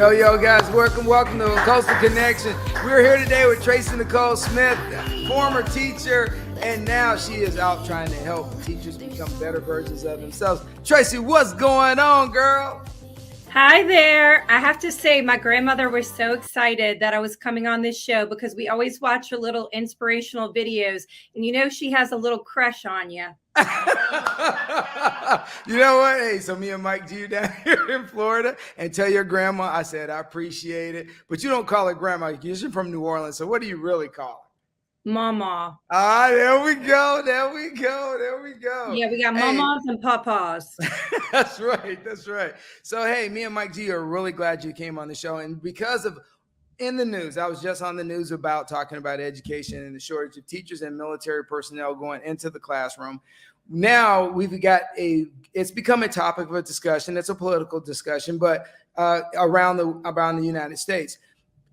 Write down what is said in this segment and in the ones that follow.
Yo, guys, welcome to Coastal Connection. We're here today with Traci Nicole Smith, former teacher, and now she is out trying to help teachers become better versions of themselves. Traci, what's going on, girl? Hi there. I have to say, my grandmother was so excited that I was coming on this show because we always watch her little inspirational videos, and you know she has a little crush on you. You know what? Hey, so me and Mike G down here in Florida, and tell your grandma I said I appreciate it, but you don't call her grandma. You're from New Orleans, so what do you really call her? Mama. Ah, there we go. Yeah, we got mamas and papas. That's right. So, hey, me and Mike G are really glad you came on the show. And because of in the news, I was just on the news about talking about education and the shortage of teachers and military personnel going into the classroom. Now it's become a topic of a discussion. It's a political discussion, but around the United States,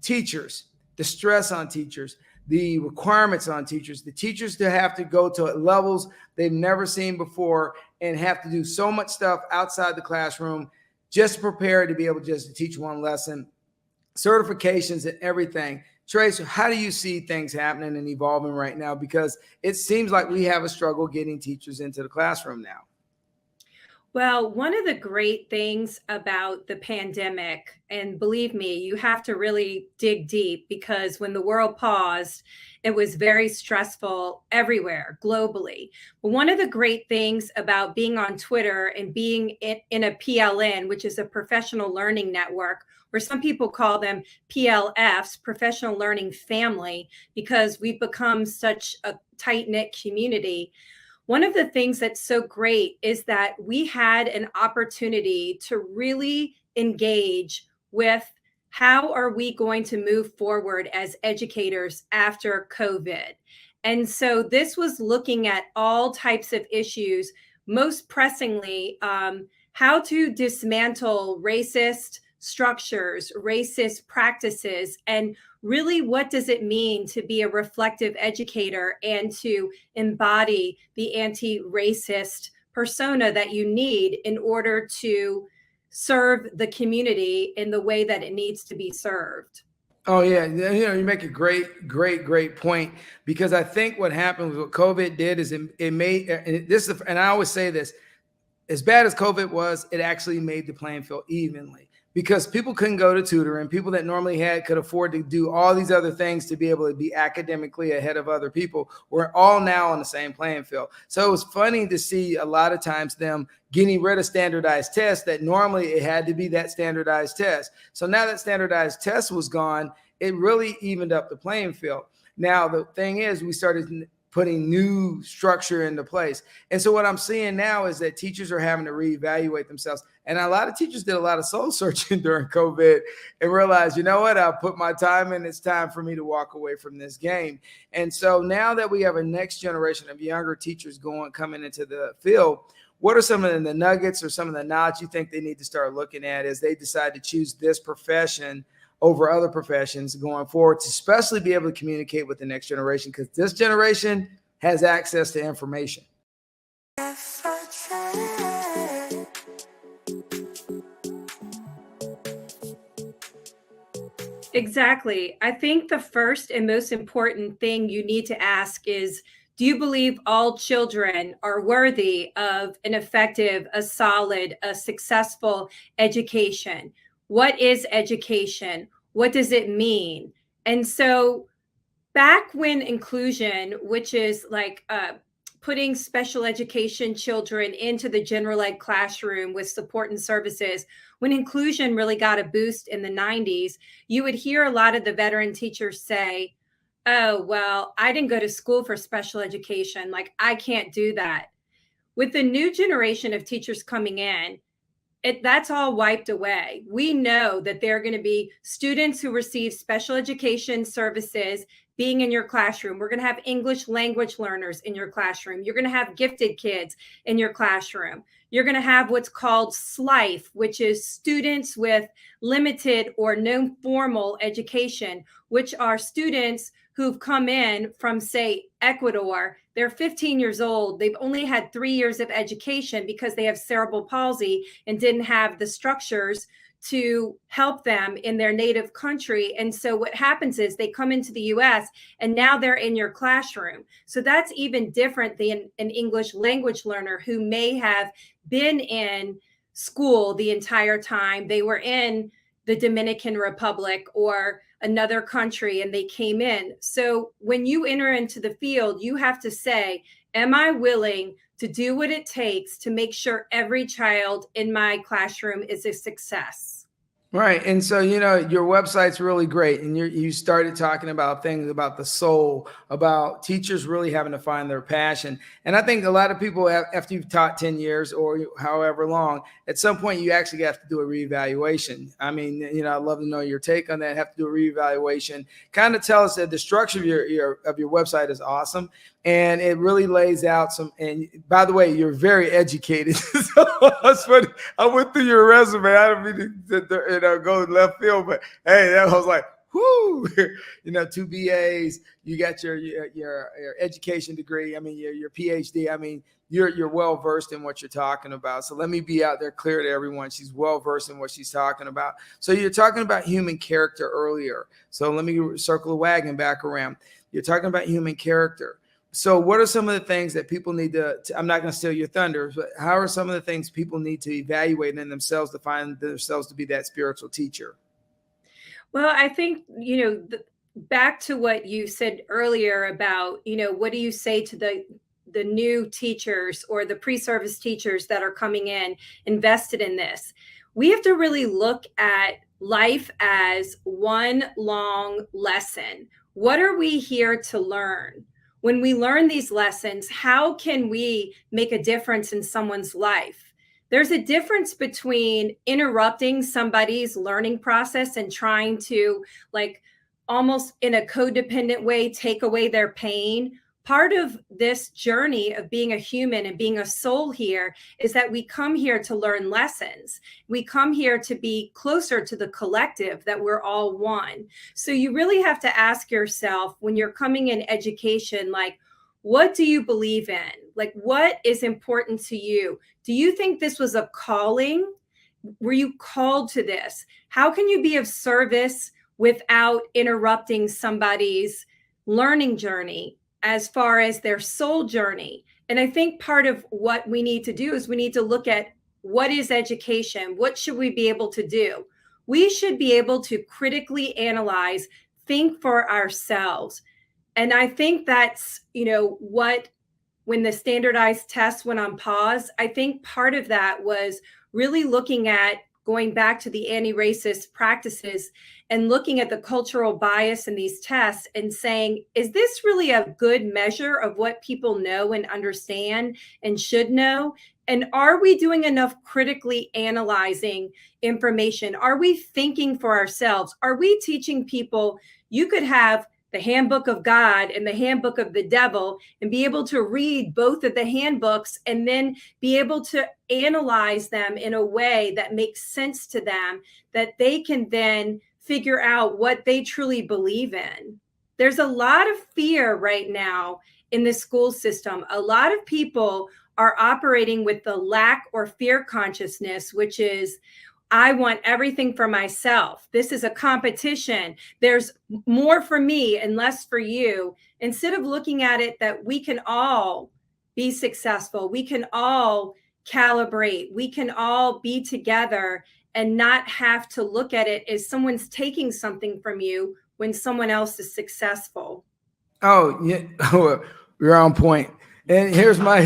teachers, the stress on teachers, the requirements on teachers, the teachers to have to go to levels they've never seen before and have to do so much stuff outside the classroom just prepare to be able just to teach one lesson, certifications and everything. Trace, how do you see things happening and evolving right now? Because it seems like we have a struggle getting teachers into the classroom now. Well, one of the great things about the pandemic, and believe me, you have to really dig deep because when the world paused, it was very stressful everywhere globally. But one of the great things about being on Twitter and being in a PLN, which is a professional learning network, or some people call them PLFs, professional learning family, because we've become such a tight-knit community. One of the things that's so great is that we had an opportunity to really engage with how are we going to move forward as educators after COVID. And so this was looking at all types of issues, most pressingly, how to dismantle racist structures, racist practices, and really what does it mean to be a reflective educator and to embody the anti-racist persona that you need in order to serve the community in the way that it needs to be served. Oh yeah, you make a great point, because I think what happened with what COVID did is it made, and I always say this, as bad as COVID was, it actually made the playing field evenly, because people couldn't go to tutoring. People that normally could afford to do all these other things to be able to be academically ahead of other people were all now on the same playing field. So it was funny to see a lot of times them getting rid of standardized tests that normally it had to be that standardized test. So now that standardized test was gone, it really evened up the playing field. Now, the thing is, we started putting new structure into place. And so what I'm seeing now is that teachers are having to reevaluate themselves. And a lot of teachers did a lot of soul searching during COVID and realized, you know what, I'll put my time in. It's time for me to walk away from this game. And so now that we have a next generation of younger teachers coming into the field, what are some of the nuggets or some of the knots you think they need to start looking at as they decide to choose this profession over other professions going forward, to especially be able to communicate with the next generation, because this generation has access to information? Exactly. I think the first and most important thing you need to ask is, do you believe all children are worthy of an effective, a solid, a successful education? What is education? What does it mean? And so back when inclusion, which is like putting special education children into the general ed classroom with support and services, when inclusion really got a boost in the 90s, you would hear a lot of the veteran teachers say, oh, well, I didn't go to school for special education. Like, I can't do that. With the new generation of teachers coming in, that's all wiped away. We know that there are going to be students who receive special education services being in your classroom. We're going to have English language learners in your classroom. You're going to have gifted kids in your classroom. You're going to have what's called SLIFE, which is students with limited or no formal education, which are students who've come in from, say, Ecuador. They're 15 years old. They've only had 3 years of education because they have cerebral palsy and didn't have the structures to help them in their native country. And so what happens is they come into the US and now they're in your classroom. So that's even different than an English language learner who may have been in school the entire time. They were in the Dominican Republic or another country and they came in. So when you enter into the field, you have to say, am I willing to do what it takes to make sure every child in my classroom is a success? Right. And so, your website's really great. And you started talking about things about the soul, about teachers really having to find their passion. And I think a lot of people, after you've taught 10 years or however long, at some point you actually have to do a reevaluation. I mean, I'd love to know your take on that. Have to do a reevaluation. Kind of tell us that the structure of your website is awesome. And it really lays out some, and by the way, you're very educated. So that's funny. I went through your resume. I don't mean to go left field, but hey, that was like, whoo, 2 BAs, you got your education degree. I mean, your PhD. I mean, you're well versed in what you're talking about. So let me be out there clear to everyone. She's well versed in what she's talking about. So you're talking about human character earlier. So let me circle the wagon back around. You're talking about human character. So what are some of the things that people need to I'm not going to steal your thunder, but how are some of the things people need to evaluate in themselves to find themselves to be that spiritual teacher? Well, I think, back to what you said earlier about, what do you say to the new teachers or the pre-service teachers that are coming in invested in this? We have to really look at life as one long lesson. What are we here to learn? When we learn these lessons, how can we make a difference in someone's life? There's a difference between interrupting somebody's learning process and trying to, like, almost in a codependent way, take away their pain. Part of this journey of being a human and being a soul here is that we come here to learn lessons. We come here to be closer to the collective, that we're all one. So you really have to ask yourself when you're coming in education, like, what do you believe in? Like, what is important to you? Do you think this was a calling? Were you called to this? How can you be of service without interrupting somebody's learning journey as far as their soul journey? And I think part of what we need to do is we need to look at what is education? What should we be able to do? We should be able to critically analyze, think for ourselves. And I think that's, when the standardized tests went on pause, I think part of that was really looking at going back to the anti-racist practices and looking at the cultural bias in these tests and saying, is this really a good measure of what people know and understand and should know? And are we doing enough critically analyzing information? Are we thinking for ourselves? Are we teaching people you could have the handbook of God and the handbook of the devil and be able to read both of the handbooks and then be able to analyze them in a way that makes sense to them, that they can then figure out what they truly believe in? There's a lot of fear right now in the school system. A lot of people are operating with the lack or fear consciousness, which is, I want everything for myself. This is a competition. There's more for me and less for you. Instead of looking at it that we can all be successful, we can all calibrate, we can all be together and not have to look at it as someone's taking something from you when someone else is successful. Oh, yeah. You're on point. And here's my,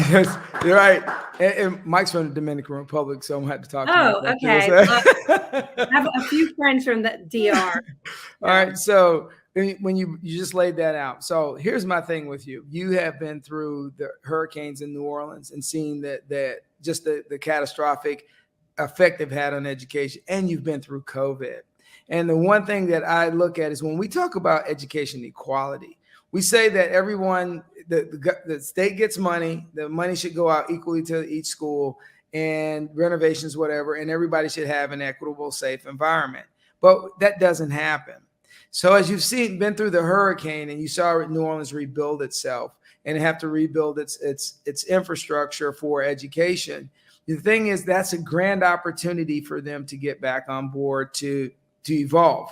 you're right. And Mike's from the Dominican Republic, so I'm going to have to talk to Oh, Mike. okay. I have a few friends from the DR. All right. So when you just laid that out. So here's my thing with you. You have been through the hurricanes in New Orleans and seen that just the catastrophic effect they've had on education, and you've been through COVID. And the one thing that I look at is when we talk about education equality, we say that everyone, the state gets money, the money should go out equally to each school and renovations, whatever, and everybody should have an equitable, safe environment. But that doesn't happen. So as you've been through the hurricane and you saw New Orleans rebuild itself, and have to rebuild its infrastructure for education. The thing is, that's a grand opportunity for them to get back on board to evolve.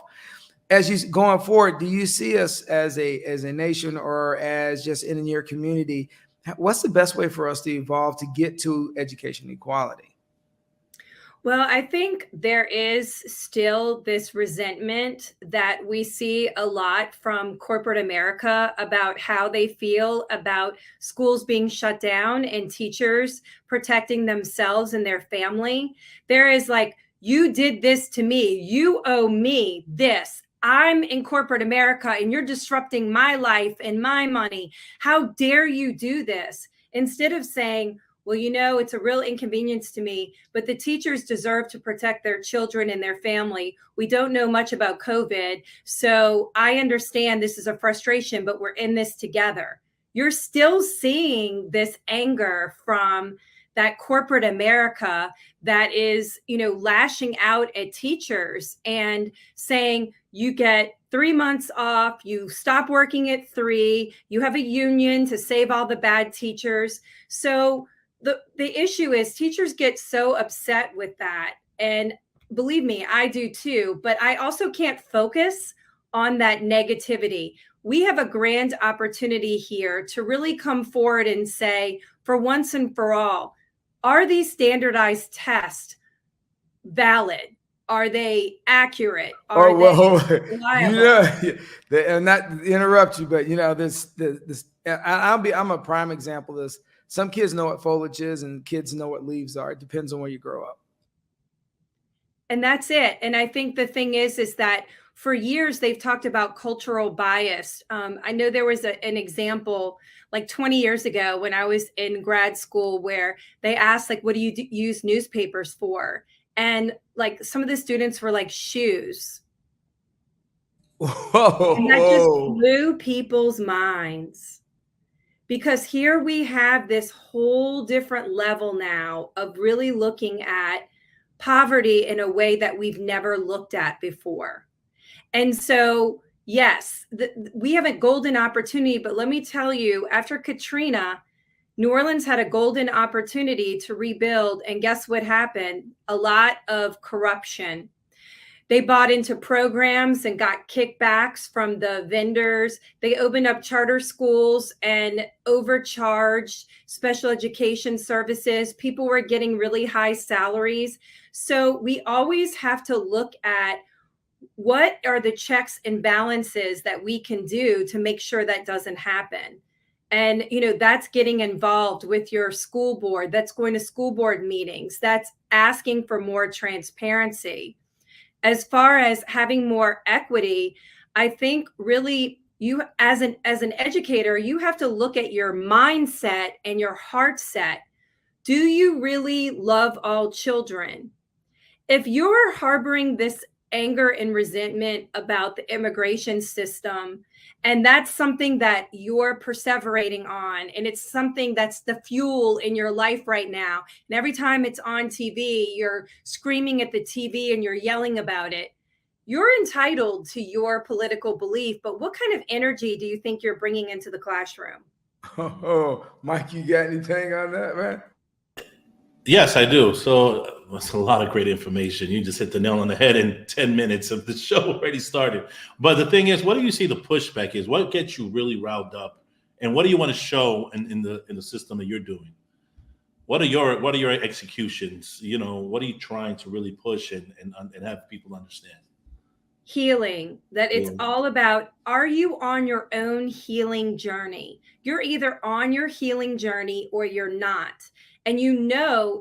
As you going forward, do you see us as a nation or as just in your community? What's the best way for us to evolve to get to education equality? Well, I think there is still this resentment that we see a lot from corporate America about how they feel about schools being shut down and teachers protecting themselves and their family. There is like, you did this to me, you owe me this. I'm in corporate America and you're disrupting my life and my money. How dare you do this? Instead of saying, well, it's a real inconvenience to me, but the teachers deserve to protect their children and their family. We don't know much about COVID, so I understand this is a frustration, but we're in this together. You're still seeing this anger from that corporate America that is, lashing out at teachers and saying, you get 3 months off, you stop working at 3, you have a union to save all the bad teachers. So the issue is teachers get so upset with that. And believe me, I do too, but I also can't focus on that negativity. We have a grand opportunity here to really come forward and say, for once and for all, are these standardized tests valid? Are they accurate? Are they reliable? And not interrupt you, but I'm a prime example of this. Some kids know what foliage is and kids know what leaves are. It depends on where you grow up. And that's it. And I think the thing is that for years, they've talked about cultural bias. I know there was an example like 20 years ago when I was in grad school where they asked, like, what do you use newspapers for? And like some of the students were like, shoes. Whoa. And that just blew people's minds. Because here we have this whole different level now of really looking at poverty in a way that we've never looked at before. And so, yes, we have a golden opportunity, but let me tell you, after Katrina, New Orleans had a golden opportunity to rebuild. And guess what happened? A lot of corruption. They bought into programs and got kickbacks from the vendors. They opened up charter schools and overcharged special education services. People were getting really high salaries. So we always have to look at what are the checks and balances that we can do to make sure that doesn't happen. And, that's getting involved with your school board. That's going to school board meetings. That's asking for more transparency. As far as having more equity, I think really you as an educator, you have to look at your mindset and your heart set. Do you really love all children? If you're harboring this anger and resentment about the immigration system, and that's something that you're perseverating on, and it's something that's the fuel in your life right now, and every time it's on TV, you're screaming at the TV and you're yelling about it, you're entitled to your political belief, but what kind of energy do you think you're bringing into the classroom? Oh, Mike, you got anything on that, man? Yes, I do. So that's a lot of great information. You just hit the nail on the head in 10 minutes of the show already started. But the thing is, what do you see the pushback is? What gets you really riled up? And what do you want to show in the system that you're doing? What are your executions? What are you trying to really push and have people understand? Healing, that it's all about, are you on your own healing journey? You're either on your healing journey or you're not. And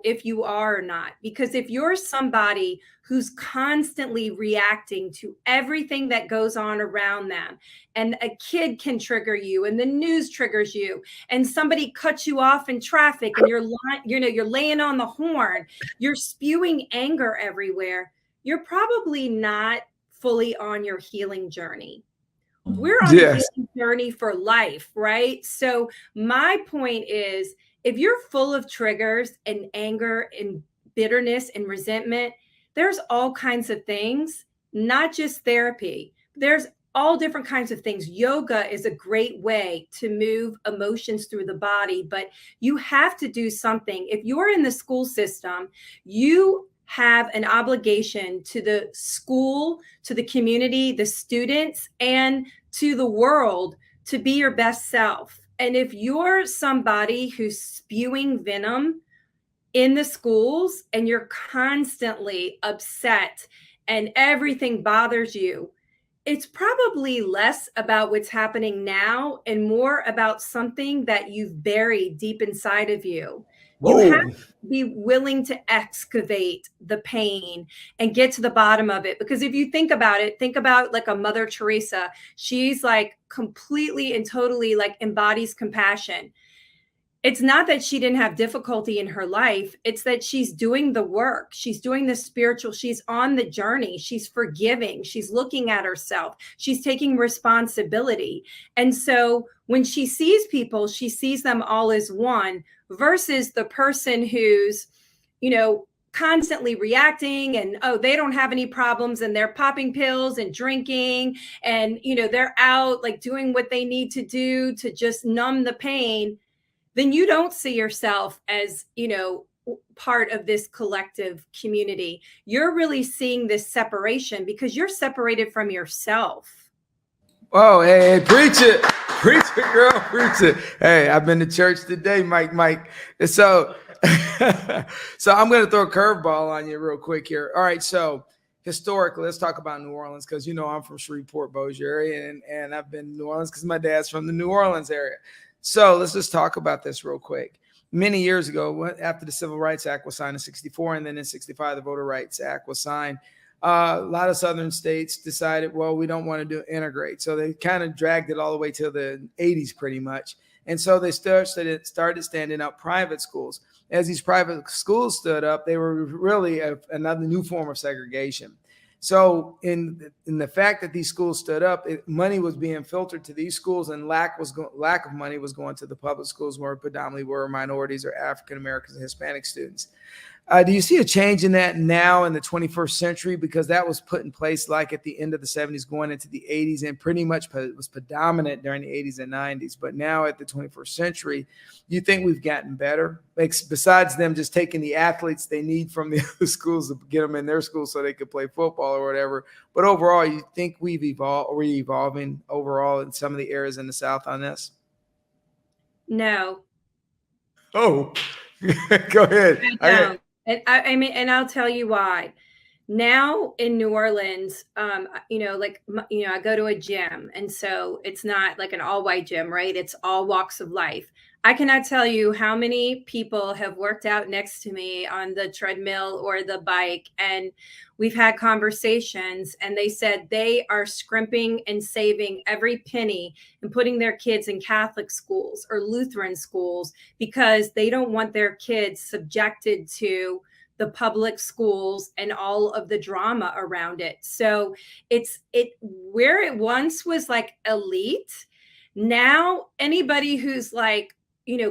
if you are or not, because if you're somebody who's constantly reacting to everything that goes on around them, and a kid can trigger you and the news triggers you, and somebody cuts you off in traffic and you're laying on the horn, you're spewing anger everywhere, you're probably not fully on your healing journey. We're on a healing journey for life, right? So my point is, if you're full of triggers and anger and bitterness and resentment, there's all kinds of things, not just therapy. There's all different kinds of things. Yoga is a great way to move emotions through the body, but you have to do something. If you're in the school system, you have an obligation to the school, to the community, the students, and to the world to be your best self. And if you're somebody who's spewing venom in the schools and you're constantly upset and everything bothers you, it's probably less about what's happening now and more about something that you've buried deep inside of you. You have Whoa. to be willing to excavate the pain and get to the bottom of it. Because if you think about it, think about like a Mother Teresa. She's like completely and totally like embodies compassion. It's not that she didn't have difficulty in her life. It's that she's doing the work. She's doing the spiritual. She's on the journey. She's forgiving. She's looking at herself. She's taking responsibility. And so when she sees people, she sees them all as one versus the person who's, constantly reacting and, oh, they don't have any problems and they're popping pills and drinking and, they're out like doing what they need to do to just numb the pain. Then you don't see yourself as, part of this collective community. You're really seeing this separation because you're separated from yourself. Oh, hey, preach it, girl, preach it. Hey, I've been to church today, Mike. And so, so I'm going to throw a curveball on you real quick here. All right, so historically, let's talk about New Orleans because I'm from Shreveport, Bossier area, and I've been to New Orleans because my dad's from the New Orleans area. So let's just talk about this real quick. Many years ago, after the Civil Rights Act was signed in 1964, and then in 1965, the Voter Rights Act was signed, a lot of southern states decided, well, we don't want to integrate. So they kind of dragged it all the way to the 80s pretty much. And so they started standing up private schools. As these private schools stood up, they were really another new form of segregation. So in the fact that these schools stood up, money was being filtered to these schools, and lack of money was going to the public schools where predominantly were minorities or African Americans and Hispanic students. Do you see a change in that now in the 21st century? Because that was put in place like at the end of the 70s, going into the 80s, and pretty much was predominant during the 80s and 90s. But now at the 21st century, do you think we've gotten better? Like, besides them just taking the athletes they need from the other schools to get them in their schools so they could play football or whatever. But overall, you think we've evolved, or we're evolving overall in some of the areas in the South on this? No. Oh, go ahead. I don't. And I'll tell you why. Now in New Orleans, I go to a gym, and so it's not like an all white gym, right? It's all walks of life. I cannot tell you how many people have worked out next to me on the treadmill or the bike, and we've had conversations, and they said they are scrimping and saving every penny and putting their kids in Catholic schools or Lutheran schools because they don't want their kids subjected to the public schools and all of the drama around it. So it's where it once was like elite. Now anybody who's like,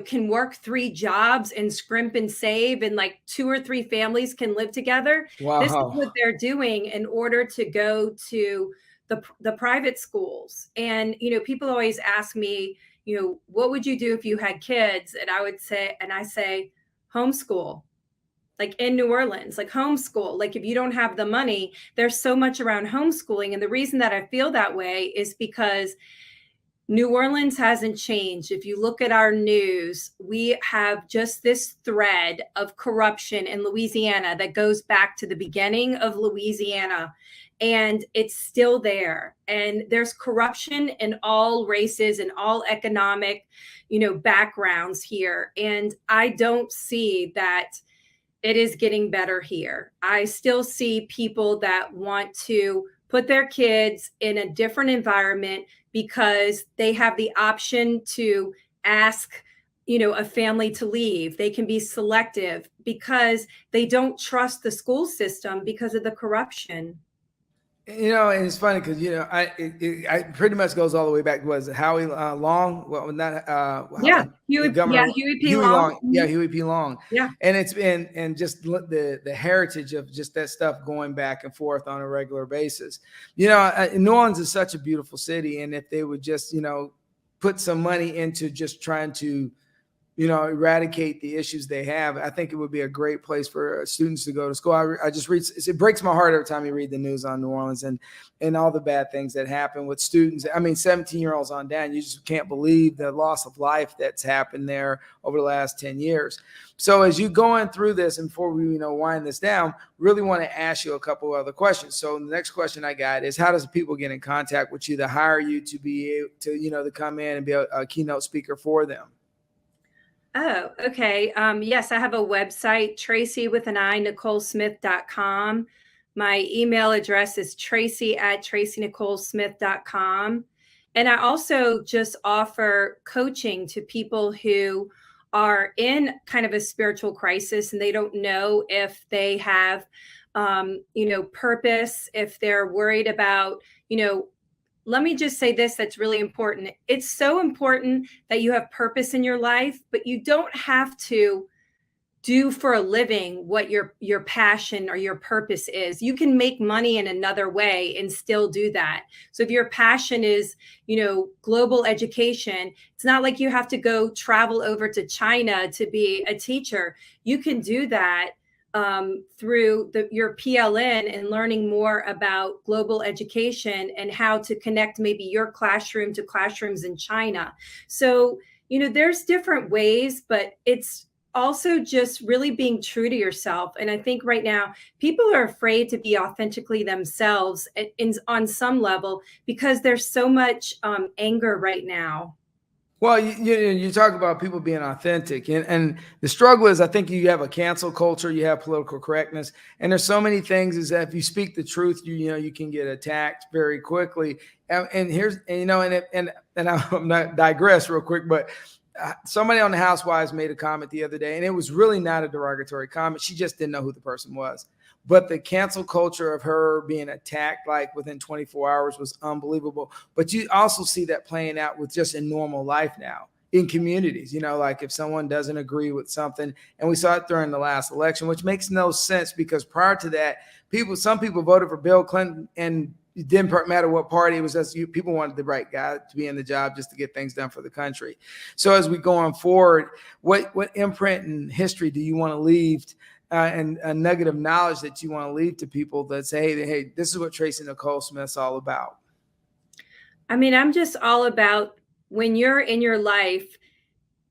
can work 3 jobs and scrimp and save, and like 2 or 3 families can live together. Wow. This is what they're doing in order to go to the private schools. And, people always ask me, what would you do if you had kids? And I say, homeschool. Like in New Orleans, like homeschool. Like if you don't have the money, there's so much around homeschooling. And the reason that I feel that way is because New Orleans hasn't changed. If you look at our news, we have just this thread of corruption in Louisiana that goes back to the beginning of Louisiana. And it's still there. And there's corruption in all races and all economic, backgrounds here. And I don't see that it is getting better here. I still see people that want to put their kids in a different environment because they have the option to ask, a family to leave. They can be selective because they don't trust the school system because of the corruption. And it's funny because I pretty much goes all the way back. Was it Howie Long? Well, not Huey P. Long. Yeah, Huey P. Long. Yeah, and it's been and just the heritage of just that stuff going back and forth on a regular basis. New Orleans is such a beautiful city, and if they would just put some money into just trying to eradicate the issues they have, I think it would be a great place for students to go to school. I just read, it breaks my heart every time you read the news on New Orleans and all the bad things that happen with students. I mean, 17-year-olds on down, you just can't believe the loss of life that's happened there over the last 10 years. So as you going through this, and before we wind this down, really want to ask you a couple other questions. So the next question I got is, how does people get in contact with you to hire you to be able to, to come in and be a keynote speaker for them? Oh, okay. Yes, I have a website, Traci with an I, NicoleSmith.com. My email address is Traci@TraciNicoleSmith.com. And I also just offer coaching to people who are in kind of a spiritual crisis and they don't know if they have, purpose, if they're worried about, let me just say this, that's really important. It's so important that you have purpose in your life, but you don't have to do for a living what your passion or your purpose is. You can make money in another way and still do that. So if your passion is, global education, it's not like you have to go travel over to China to be a teacher. You can do that through your PLN and learning more about global education and how to connect maybe your classroom to classrooms in China. So, there's different ways, but it's also just really being true to yourself. And I think right now people are afraid to be authentically themselves on some level because there's so much anger right now. Well, you talk about people being authentic, and the struggle is, I think you have a cancel culture, you have political correctness, and there's so many things is that if you speak the truth, you can get attacked very quickly. And I'm not digress real quick, but somebody on the Housewives made a comment the other day, and it was really not a derogatory comment. She just didn't know who the person was. But the cancel culture of her being attacked like within 24 hours was unbelievable. But you also see that playing out with just in normal life now in communities, like if someone doesn't agree with something, and we saw it during the last election, which makes no sense because prior to that, some people voted for Bill Clinton and it didn't matter what party it was. Just people wanted the right guy to be in the job just to get things done for the country. So as we go on forward, what imprint in history do you want to leave and a nugget of knowledge that you want to leave to people that say, hey, this is what Traci Nicole Smith's all about? I mean, I'm just all about when you're in your life,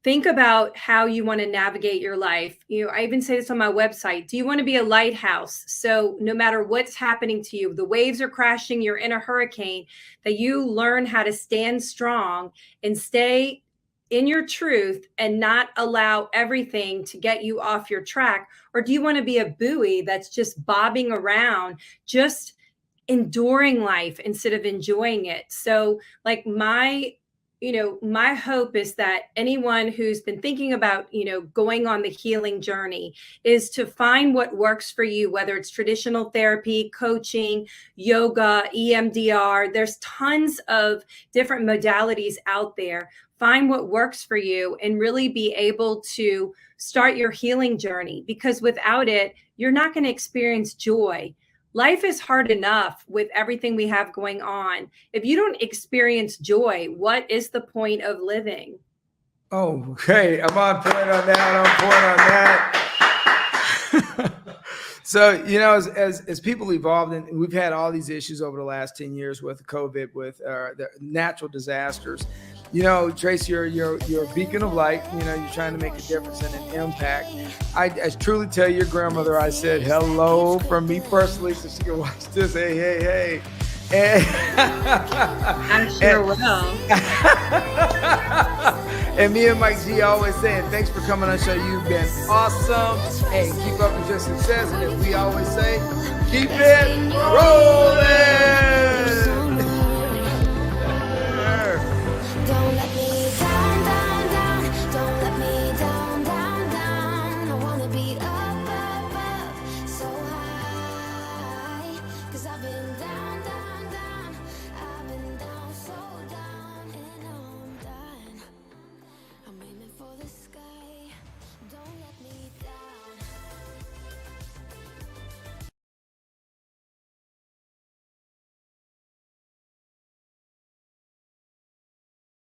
think about how you want to navigate your life. I even say this on my website. Do you want to be a lighthouse? So no matter what's happening to you, the waves are crashing, you're in a hurricane, that you learn how to stand strong and stay in your truth and not allow everything to get you off your track? Or do you want to be a buoy that's just bobbing around, just enduring life instead of enjoying it? So like my hope is that anyone who's been thinking about, going on the healing journey is to find what works for you, whether it's traditional therapy, coaching, yoga, EMDR. There's tons of different modalities out there. Find what works for you and really be able to start your healing journey, because without it, you're not going to experience joy. Life is hard enough with everything we have going on. If you don't experience joy, what is the point of living? Oh, okay. I'm on point on that. So, as people evolved, and we've had all these issues over the last 10 years with COVID, with the natural disasters. Traci, you're a beacon of light. You're trying to make a difference and an impact. I truly tell your grandmother, I said hello from me personally, so she can watch this. Hey. And, I'm sure will. And me and Mike G always saying, thanks for coming on the show. You've been awesome. Hey, keep up with your success. And as we always say, keep it rolling.